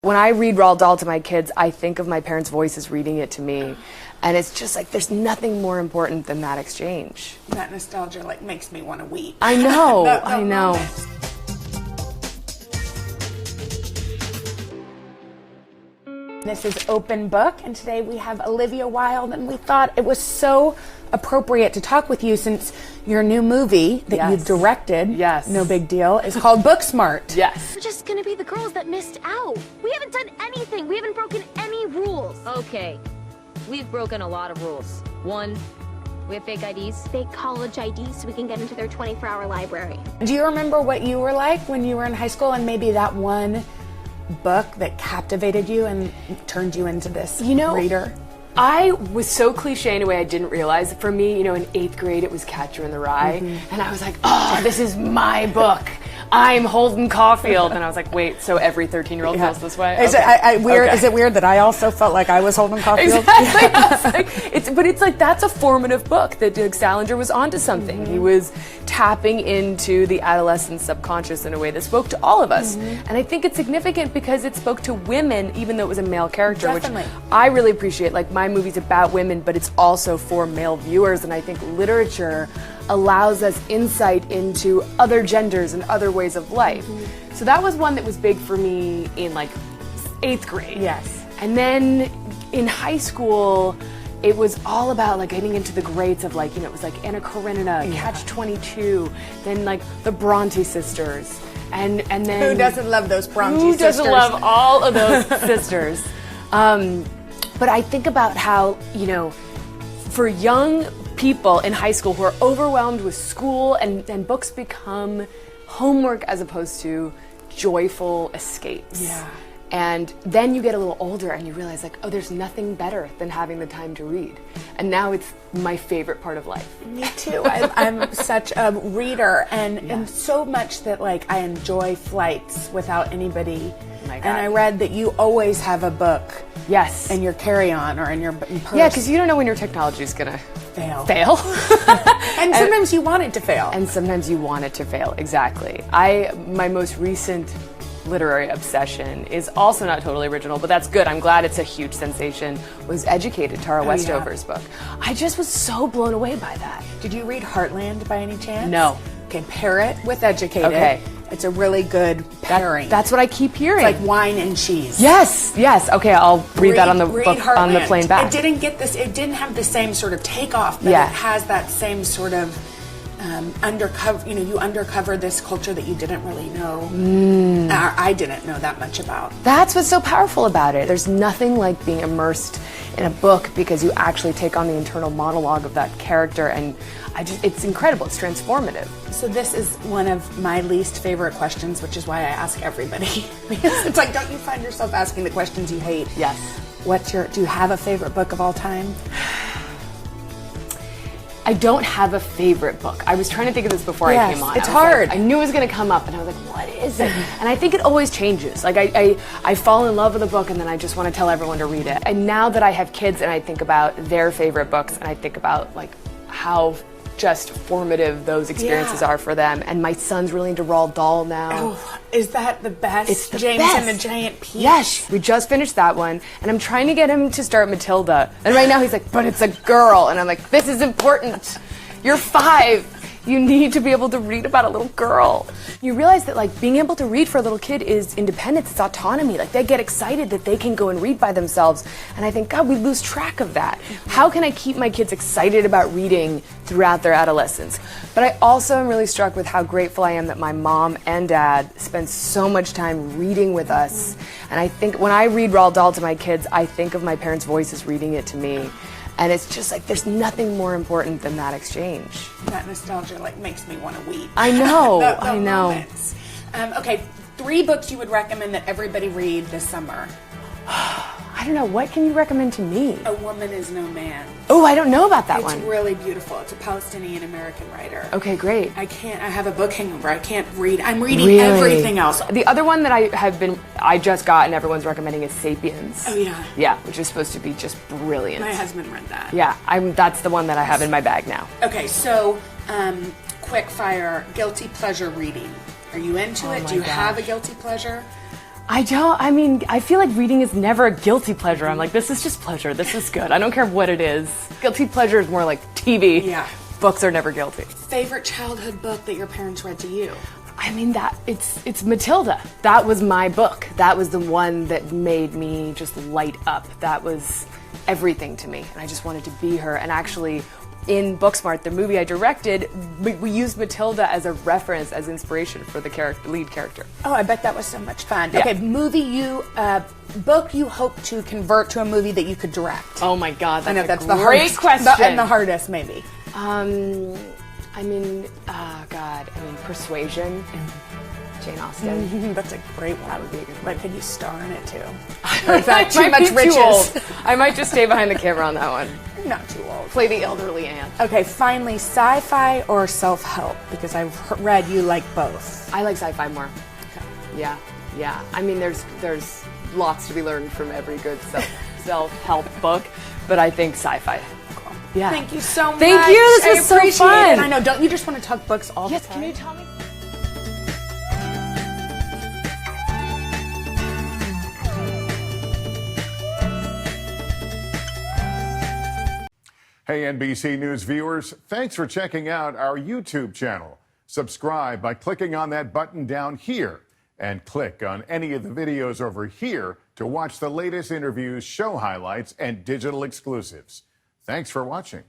When I read Roald Dahl to my kids, I think of my parents' voices reading it to me. And it's just like, there's nothing more important than that exchange. That nostalgia like makes me want to weep. I know, I know. Moment. This is Open Book, and today we have Olivia Wilde, and we thought it was so appropriate to talk with you since your new movie that you directed, no big deal, is called Booksmart. Yes. We're just gonna be the girls that missed out. We haven't done anything. We haven't broken any rules. Okay, we've broken a lot of rules. One, we have fake IDs. Fake college IDs so we can get into their 24-hour library. Do you remember what you were like when you were in high school, and maybe that one book that captivated you and turned you into this reader? I was so cliche in a way I didn't realize. For me, in 8th grade, it was Catcher in the Rye. And I was like, oh, this is my book. I'm Holden Caulfield. And I was like, wait, so every 13-year-old feels this way? Is it weird that I also felt like I was Holden Caulfield? Exactly. But it's like, that's a formative book that Doug Salinger was onto something. He was tapping into the adolescent subconscious in a way that spoke to all of us. And I think it's significant because it spoke to women, even though it was a male character, which I really appreciate. Like, my movie's about women, but it's also for male viewers, and I think literature allows us insight into other genders and other ways of life. So that was one that was big for me in like 8th grade. Yes. And then in high school, it was all about like getting into the greats of like, it was like Anna Karenina, Catch-22, then like the Bronte sisters. And then who doesn't love those Bronte sisters? Who doesn't love all of those sisters? But I think about how, for young people in high school who are overwhelmed with school and books become homework as opposed to joyful escapes. Yeah. And then you get a little older and you realize like, oh, there's nothing better than having the time to read. And now it's my favorite part of life. Me too. I'm such a reader and so much that like I enjoy flights without anybody. Oh my God. And I read that you always have a book. Yes. In your carry-on or in your purse. Yeah, because you don't know when your technology is going to fail. And sometimes you want it to fail. And sometimes you want it to fail, exactly. My most recent literary obsession is also not totally original, but that's good. I'm glad it's a huge sensation, was Educated, Tara Westover's book. I just was so blown away by that. Did you read Heartland by any chance? No. Okay, pair it with Educated. Okay. It's a really good pairing. That's what I keep hearing. It's like wine and cheese. Yes. Okay, I'll read that on the book on the plane back. It didn't have the same sort of takeoff, but it has that same sort of undercover, you undercover this culture that you didn't really know. I didn't know that much about. That's what's so powerful about it. There's nothing like being immersed in a book because you actually take on the internal monologue of that character, and it's incredible. It's transformative. So this is one of my least favorite questions, which is why I ask everybody. Because it's like, don't you find yourself asking the questions you hate? Yes. Do you have a favorite book of all time? I don't have a favorite book. I was trying to think of this before I came on. It's hard. I knew it was going to come up, and I was like, what is it? And I think it always changes. Like, I fall in love with a book, and then I just want to tell everyone to read it. And now that I have kids, and I think about their favorite books, and I think about, like, how just formative those experiences are for them. And my son's really into Roald Dahl now. Oh, is that the best? It's the James best. and the Giant Peach? Yes, we just finished that one, and I'm trying to get him to start Matilda. And right now he's like, but it's a girl. And I'm like, this is important. You're 5. You need to be able to read about a little girl. You realize that like being able to read for a little kid is independence, it's autonomy. Like they get excited that they can go and read by themselves. And I think, God, we lose track of that. How can I keep my kids excited about reading throughout their adolescence? But I also am really struck with how grateful I am that my mom and dad spend so much time reading with us. And I think when I read Roald Dahl to my kids, I think of my parents' voices reading it to me. And it's just like, there's nothing more important than that exchange. That nostalgia like makes me want to weep. I know, I know. Okay, 3 books you would recommend that everybody read this summer. I don't know, what can you recommend to me? A Woman Is No Man. Oh, I don't know about that one. It's really beautiful. It's a Palestinian-American writer. Okay, great. I have a book hangover. I can't read. I'm reading everything else. The other one that I just got and everyone's recommending is Sapiens. Oh, yeah. Yeah, which is supposed to be just brilliant. My husband read that. Yeah, that's the one that I have in my bag now. Okay, so quick fire, guilty pleasure reading. Are you into it? Do you have a guilty pleasure? I mean, I feel like reading is never a guilty pleasure. I'm like, this is just pleasure. This is good. I don't care what it is. Guilty pleasure is more like TV. Yeah. Books are never guilty. Favorite childhood book that your parents read to you? I mean, it's Matilda. That was my book. That was the one that made me just light up. That was everything to me. And I just wanted to be her. And actually, in Booksmart, the movie I directed, we used Matilda as a reference, as inspiration for the lead character. Oh, I bet that was so much fun. Yeah. Okay, book you hope to convert to a movie that you could direct. Oh my God, that's I know a that's great the hardest question. And the hardest, maybe. Persuasion. Jane Austen. That's a great one. That would be a good one. But could you star in it too? Or is that too much riches? Too old. I might just stay behind the camera on that one. You're not too old. Play the elderly aunt. Okay, finally, sci-fi or self-help? Because I've read you like both. I like sci-fi more. Okay. Yeah. I mean, there's lots to be learned from every good self-help book, but I think sci-fi. Cool. Yeah. Thank you so much. Thank you. This was so fun. It. I know. Don't you just want to talk books all the time? Yes. Can you tell me? Hey, NBC News viewers, thanks for checking out our YouTube channel. Subscribe by clicking on that button down here and click on any of the videos over here to watch the latest interviews, show highlights, and digital exclusives. Thanks for watching.